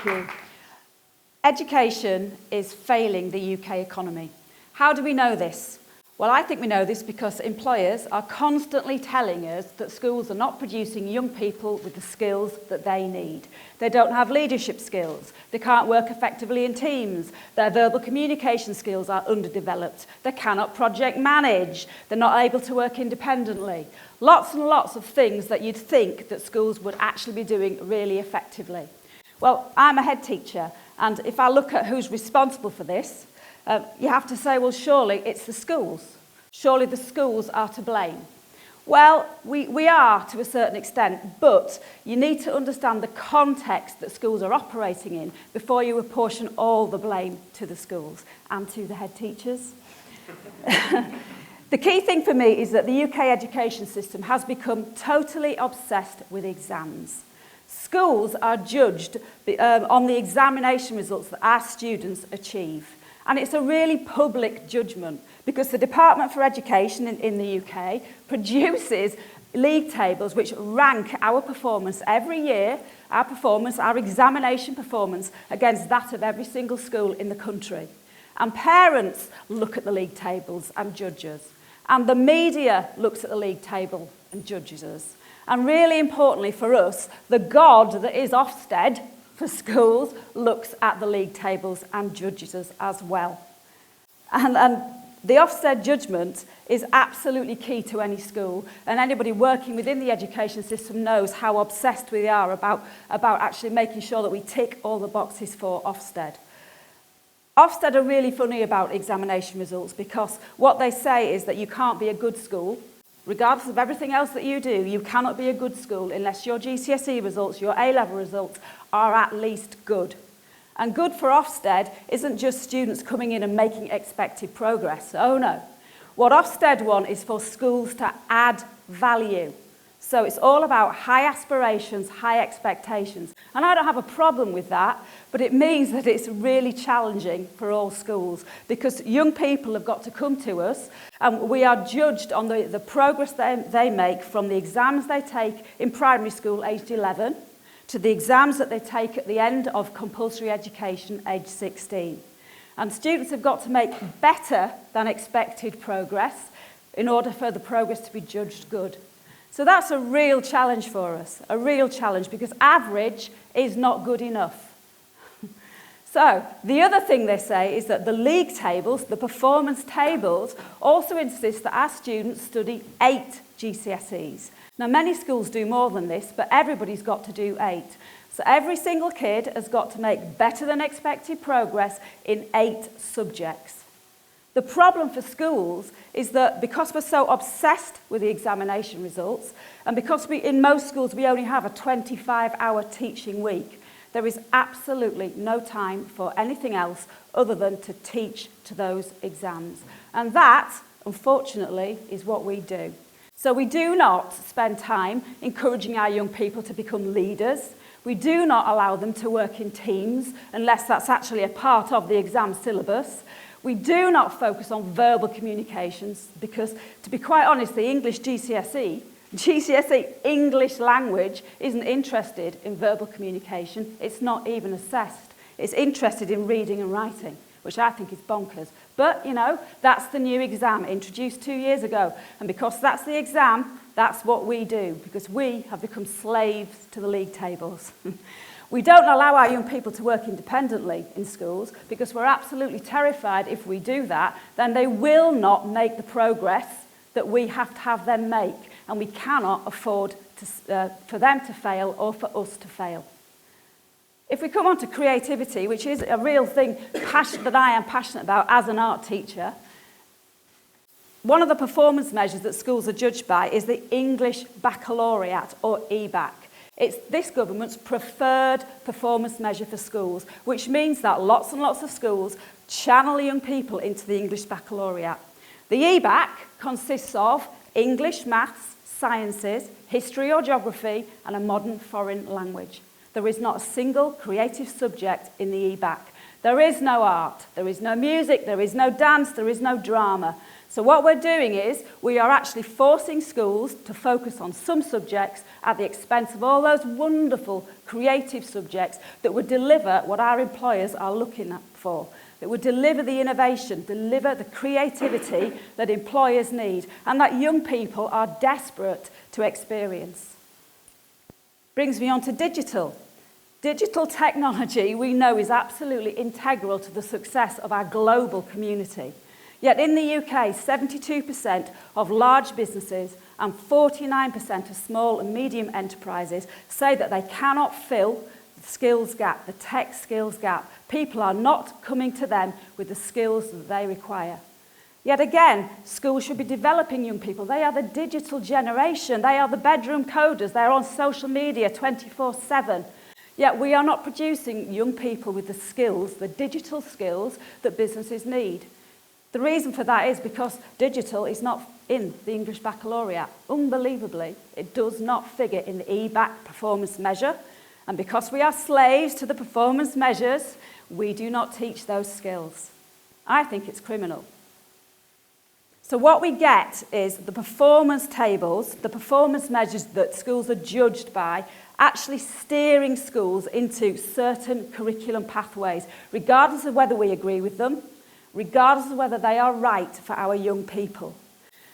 Thank you. Education is failing the UK economy. How do we know this? Well, I think we know this because employers are constantly telling us that schools are not producing young people with the skills that they need. They don't have leadership skills. They can't work effectively in teams. Their verbal communication skills are underdeveloped. They cannot project manage. They're not able to work independently. Lots and lots of things that you'd think that schools would actually be doing really effectively. Well, I'm a head teacher, and if I look at who's responsible for this, you have to say, well, surely it's the schools. Surely the schools are to blame. Well, we are to a certain extent, but you need to understand the context that schools are operating in before you apportion all the blame to the schools and to the head teachers. The key thing for me is that the UK education system has become totally obsessed with exams. Schools are judged on the examination results that our students achieve. And it's a really public judgment because the Department for Education in the UK produces league tables which rank our performance every year, our examination performance against that of every single school in the country. And parents look at the league tables and judge us. And the media looks at the league table and judges us. And really importantly for us, the God that is Ofsted for schools looks at the league tables and judges us as well. And the Ofsted judgment is absolutely key to any school, and anybody working within the education system knows how obsessed we are about actually making sure that we tick all the boxes for Ofsted. Ofsted are really funny about examination results because what they say is that you can't be a good school. Regardless of everything else that you do, you cannot be a good school unless your GCSE results, your A-level results are at least good. And good for Ofsted isn't just students coming in and making expected progress. Oh no. What Ofsted want is for schools to add value. So it's all about high aspirations, high expectations. And I don't have a problem with that, but it means that it's really challenging for all schools because young people have got to come to us and we are judged on the progress they make from the exams they take in primary school aged 11 to the exams that they take at the end of compulsory education aged 16. And students have got to make better than expected progress in order for the progress to be judged good. So that's a real challenge for us, a real challenge, because average is not good enough. So the other thing they say is that the league tables, the performance tables, also insist that our students study 8 GCSEs. Now many schools do more than this, but everybody's got to do 8. So every single kid has got to make better than expected progress in 8 subjects. The problem for schools is that because we're so obsessed with the examination results, and because in most schools we only have a 25-hour teaching week, there is absolutely no time for anything else other than to teach to those exams. And that, unfortunately, is what we do. So we do not spend time encouraging our young people to become leaders. We do not allow them to work in teams unless that's actually a part of the exam syllabus. We do not focus on verbal communications because, to be quite honest, the English GCSE English language isn't interested in verbal communication. It's not even assessed. It's interested in reading and writing, which I think is bonkers. But, you know, that's the new exam introduced 2 years ago. And because that's the exam, that's what we do, because we have become slaves to the league tables. We don't allow our young people to work independently in schools because we're absolutely terrified if we do that, then they will not make the progress that we have to have them make, and we cannot afford for them to fail or for us to fail. If we come on to creativity, which is a real thing that I am passionate about as an art teacher, one of the performance measures that schools are judged by is the English Baccalaureate, or EBAC. It's this government's preferred performance measure for schools, which means that lots and lots of schools channel young people into the English Baccalaureate. The EBAC consists of English, maths, sciences, history or geography, and a modern foreign language. There is not a single creative subject in the EBAC. There is no art, there is no music, there is no dance, there is no drama. So what we're doing is we are actually forcing schools to focus on some subjects at the expense of all those wonderful creative subjects that would deliver what our employers are looking for, that would deliver the innovation, deliver the creativity that employers need and that young people are desperate to experience. Brings me on to digital. Digital technology we know is absolutely integral to the success of our global community. Yet in the UK, 72% of large businesses and 49% of small and medium enterprises say that they cannot fill the skills gap, the tech skills gap. People are not coming to them with the skills that they require. Yet again, schools should be developing young people. They are the digital generation. They are the bedroom coders. They're on social media 24/7. Yet we are not producing young people with the skills, the digital skills that businesses need. The reason for that is because digital is not in the English Baccalaureate. Unbelievably, it does not figure in the EBAC performance measure. And because we are slaves to the performance measures, we do not teach those skills. I think it's criminal. So what we get is the performance tables, the performance measures that schools are judged by, actually steering schools into certain curriculum pathways, regardless of whether we agree with them, regardless of whether they are right for our young people.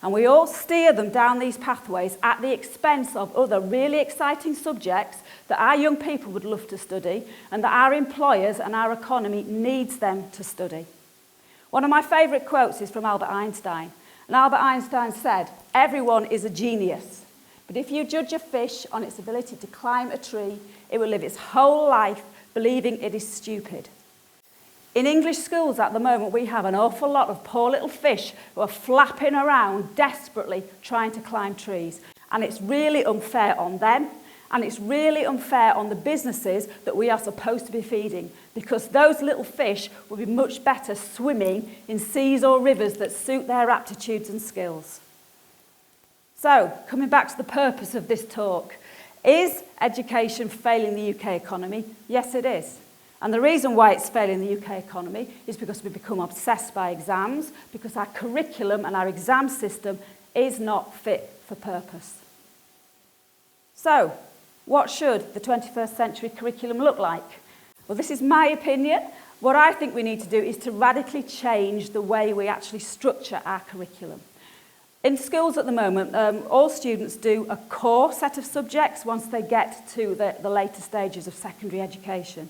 And we all steer them down these pathways at the expense of other really exciting subjects that our young people would love to study and that our employers and our economy needs them to study. One of my favourite quotes is from Albert Einstein. And Albert Einstein said, "Everyone is a genius. But if you judge a fish on its ability to climb a tree, it will live its whole life believing it is stupid." In English schools at the moment, we have an awful lot of poor little fish who are flapping around desperately trying to climb trees. And it's really unfair on them, and it's really unfair on the businesses that we are supposed to be feeding, because those little fish will be much better swimming in seas or rivers that suit their aptitudes and skills. So, coming back to the purpose of this talk, is education failing the UK economy? Yes, it is. And the reason why it's failing the UK economy is because we've become obsessed by exams, because our curriculum and our exam system is not fit for purpose. So, what should the 21st century curriculum look like? Well, this is my opinion. What I think we need to do is to radically change the way we actually structure our curriculum. In schools at the moment, all students do a core set of subjects once they get to the later stages of secondary education.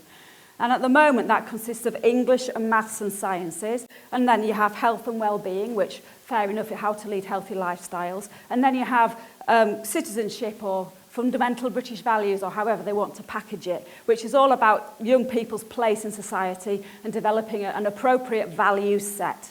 And at the moment, that consists of English and maths and sciences. And then you have health and well-being, which, fair enough, how to lead healthy lifestyles. And then you have citizenship or fundamental British values, or however they want to package it, which is all about young people's place in society and developing an appropriate value set.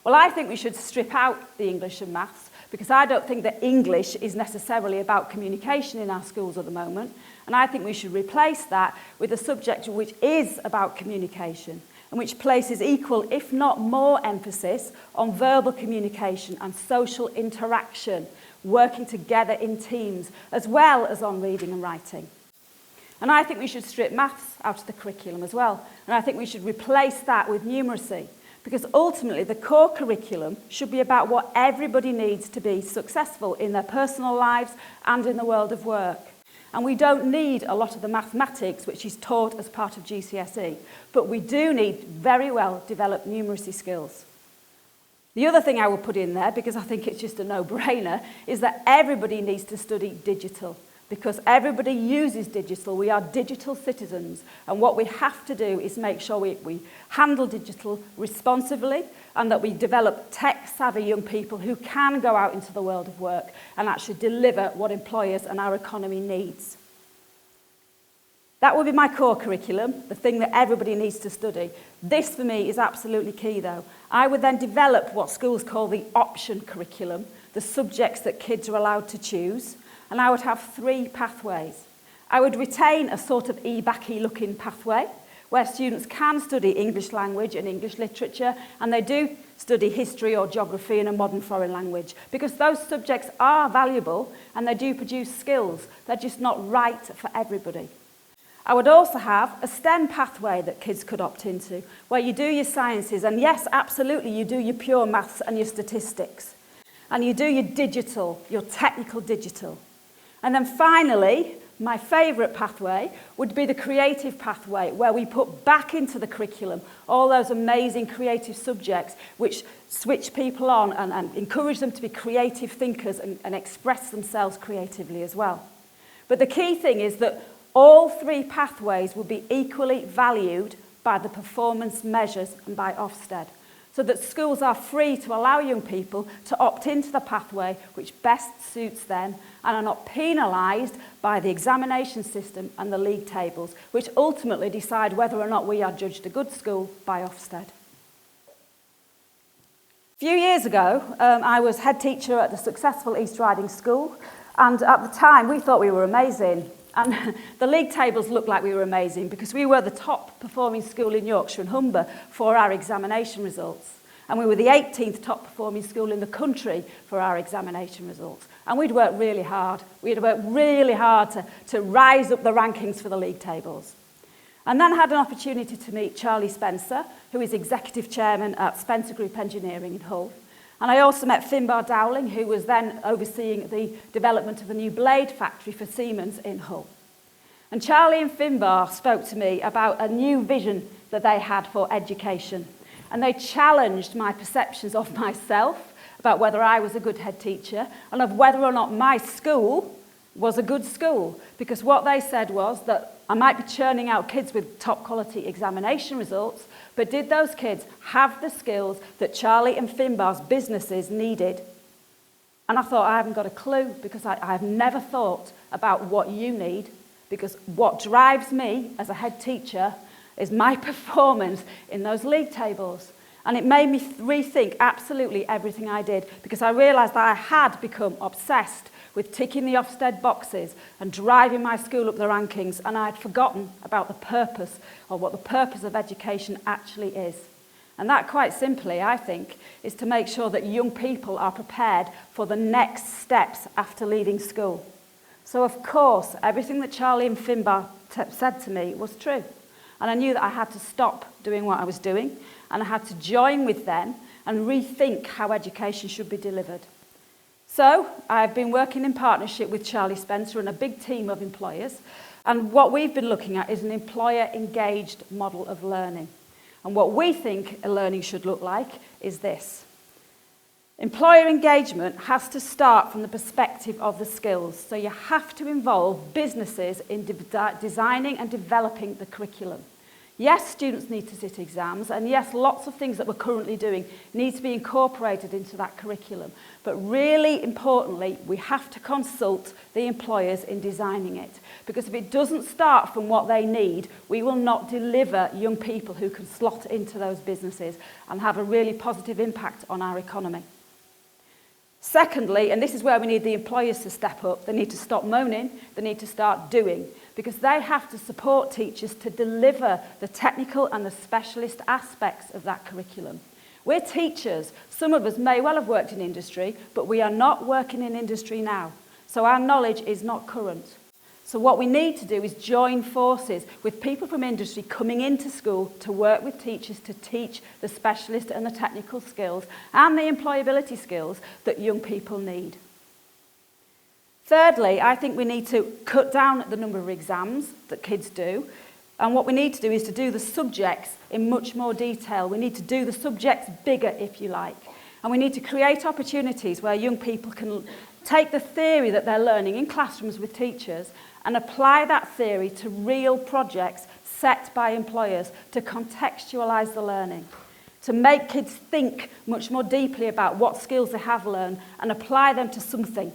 Well, I think we should strip out the English and maths, because I don't think that English is necessarily about communication in our schools at the moment. And I think we should replace that with a subject which is about communication and which places equal, if not more, emphasis on verbal communication and social interaction, working together in teams, as well as on reading and writing. And I think we should strip maths out of the curriculum as well. And I think we should replace that with numeracy, because ultimately the core curriculum should be about what everybody needs to be successful in their personal lives and in the world of work. And we don't need a lot of the mathematics which is taught as part of GCSE, but we do need very well developed numeracy skills. The other thing I will put in there, because I think it's just a no-brainer, is that everybody needs to study digital, because everybody uses digital. We are digital citizens, and what we have to do is make sure we handle digital responsibly and that we develop tech-savvy young people who can go out into the world of work and actually deliver what employers and our economy needs. That would be my core curriculum, the thing that everybody needs to study. This, for me, is absolutely key, though. I would then develop what schools call the option curriculum, the subjects that kids are allowed to choose, and I would have 3 pathways. I would retain a sort of EBAC-looking pathway, where students can study English language and English literature, and they do study history or geography and a modern foreign language, because those subjects are valuable and they do produce skills. They're just not right for everybody. I would also have a STEM pathway that kids could opt into, where you do your sciences, and yes, absolutely, you do your pure maths and your statistics. And you do your digital, your technical digital. And then finally, my favourite pathway would be the creative pathway, where we put back into the curriculum all those amazing creative subjects which switch people on and encourage them to be creative thinkers and express themselves creatively as well. But the key thing is that all three pathways will be equally valued by the performance measures and by Ofsted, so that schools are free to allow young people to opt into the pathway which best suits them and are not penalised by the examination system and the league tables, which ultimately decide whether or not we are judged a good school by Ofsted. A few years ago, I was head teacher at the successful East Riding School, and at the time we thought we were amazing. And the league tables looked like we were amazing because we were the top performing school in Yorkshire and Humber for our examination results. And we were the 18th top performing school in the country for our examination results. And we'd worked really hard. We'd worked really hard to rise up the rankings for the league tables. And then I had an opportunity to meet Charlie Spencer, who is executive chairman at Spencer Group Engineering in Hull. And I also met Finbar Dowling, who was then overseeing the development of the new blade factory for Siemens in Hull. And Charlie and Finbar spoke to me about a new vision that they had for education. And they challenged my perceptions of myself about whether I was a good head teacher and of whether or not my school was a good school. Because what they said was that I might be churning out kids with top quality examination results, but did those kids have the skills that Charlie and Finbar's businesses needed? And I thought, I haven't got a clue, because I've never thought about what you need, because what drives me as a head teacher is my performance in those league tables. And it made me rethink absolutely everything I did, because I realised that I had become obsessed with ticking the Ofsted boxes and driving my school up the rankings, and I'd forgotten about the purpose, or what the purpose of education actually is. And that, quite simply, I think, is to make sure that young people are prepared for the next steps after leaving school. So, of course, everything that Charlie and Finbar said to me was true. And I knew that I had to stop doing what I was doing, and I had to join with them and rethink how education should be delivered. So I've been working in partnership with Charlie Spencer and a big team of employers, and what we've been looking at is an employer-engaged model of learning. And what we think a learning should look like is this. Employer engagement has to start from the perspective of the skills, so you have to involve businesses in designing and developing the curriculum. Yes, students need to sit exams, and yes, lots of things that we're currently doing need to be incorporated into that curriculum. But really importantly, we have to consult the employers in designing it. Because if it doesn't start from what they need, we will not deliver young people who can slot into those businesses and have a really positive impact on our economy. Secondly, and this is where we need the employers to step up, they need to stop moaning, they need to start doing, because they have to support teachers to deliver the technical and the specialist aspects of that curriculum. We're teachers. Some of us may well have worked in industry, but we are not working in industry now. So our knowledge is not current. So what we need to do is join forces with people from industry coming into school to work with teachers to teach the specialist and the technical skills and the employability skills that young people need. Thirdly, I think we need to cut down the number of exams that kids do. And what we need to do is to do the subjects in much more detail. We need to do the subjects bigger, if you like. And we need to create opportunities where young people can take the theory that they're learning in classrooms with teachers and apply that theory to real projects set by employers to contextualise the learning, to make kids think much more deeply about what skills they have learned and apply them to something.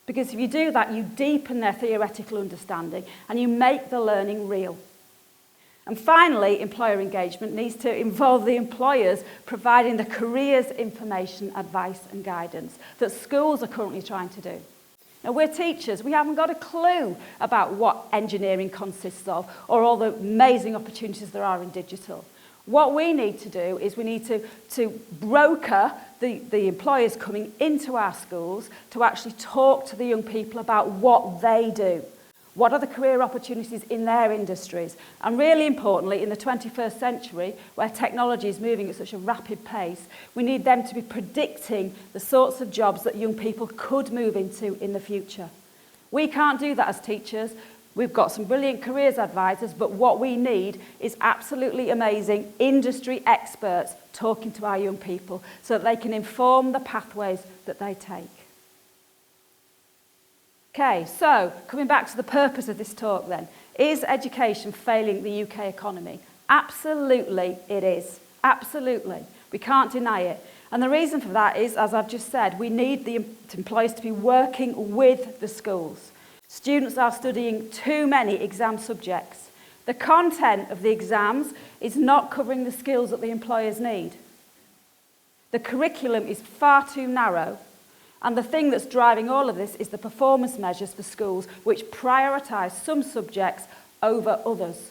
Because if you do that, you deepen their theoretical understanding and you make the learning real. And finally, employer engagement needs to involve the employers providing the careers information, advice and guidance that schools are currently trying to do. Now, we're teachers, we haven't got a clue about what engineering consists of or all the amazing opportunities there are in digital. What we need to do is we need to broker the employers coming into our schools to actually talk to the young people about what they do. What are the career opportunities in their industries? And really importantly, in the 21st century, where technology is moving at such a rapid pace, we need them to be predicting the sorts of jobs that young people could move into in the future. We can't do that as teachers. We've got some brilliant careers advisors, but what we need is absolutely amazing industry experts talking to our young people so that they can inform the pathways that they take. Okay, so coming back to the purpose of this talk then, is education failing the UK economy? Absolutely it is. Absolutely. We can't deny it. And the reason for that is, as I've just said, we need the employers to be working with the schools. Students are studying too many exam subjects. The content of the exams is not covering the skills that the employers need. The curriculum is far too narrow. And the thing that's driving all of this is the performance measures for schools, which prioritise some subjects over others.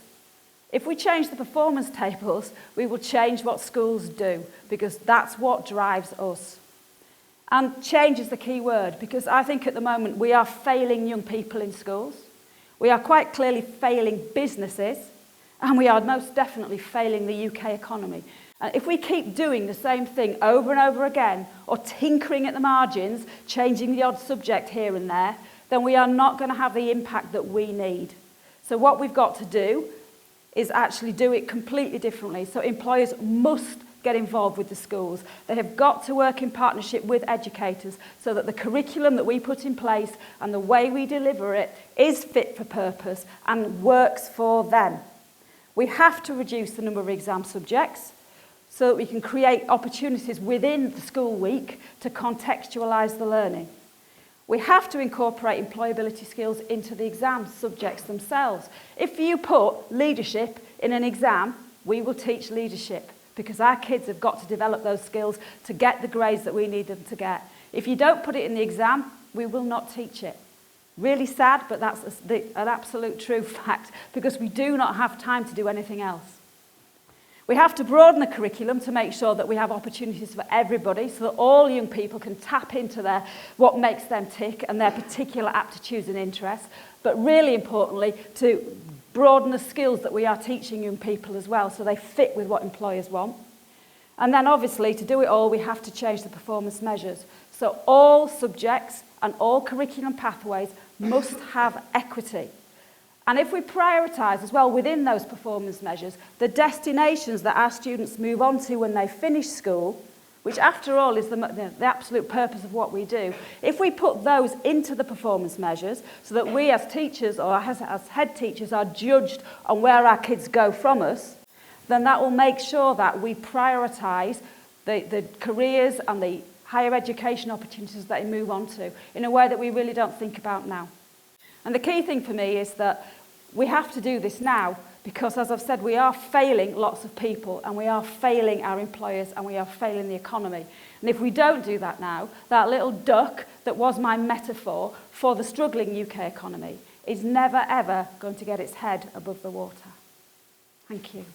If we change the performance tables, we will change what schools do, because that's what drives us. And change is the key word, because I think at the moment we are failing young people in schools. We are quite clearly failing businesses, and we are most definitely failing the UK economy. And if we keep doing the same thing over and over again, or tinkering at the margins, changing the odd subject here and there, then we are not going to have the impact that we need. So what we've got to do is actually do it completely differently. So employers must get involved with the schools. They have got to work in partnership with educators so that the curriculum that we put in place and the way we deliver it is fit for purpose and works for them. We have to reduce the number of exam subjects so that we can create opportunities within the school week to contextualise the learning. We have to incorporate employability skills into the exam subjects themselves. If you put leadership in an exam, we will teach leadership because our kids have got to develop those skills to get the grades that we need them to get. If you don't put it in the exam, we will not teach it. Really sad, but that's an absolute true fact because we do not have time to do anything else. We have to broaden the curriculum to make sure that we have opportunities for everybody so that all young people can tap into what makes them tick and their particular aptitudes and interests, but really importantly to broaden the skills that we are teaching young people as well so they fit with what employers want. And then obviously to do it all we have to change the performance measures. So all subjects and all curriculum pathways must have equity. And if we prioritise as well within those performance measures the destinations that our students move on to when they finish school, which after all is the absolute purpose of what we do, if we put those into the performance measures so that we as teachers or as head teachers are judged on where our kids go from us, then that will make sure that we prioritise the careers and the higher education opportunities that they move on to in a way that we really don't think about now. And the key thing for me is that we have to do this now because, as I've said, we are failing lots of people and we are failing our employers and we are failing the economy. And if we don't do that now, that little duck that was my metaphor for the struggling UK economy is never, ever going to get its head above the water. Thank you.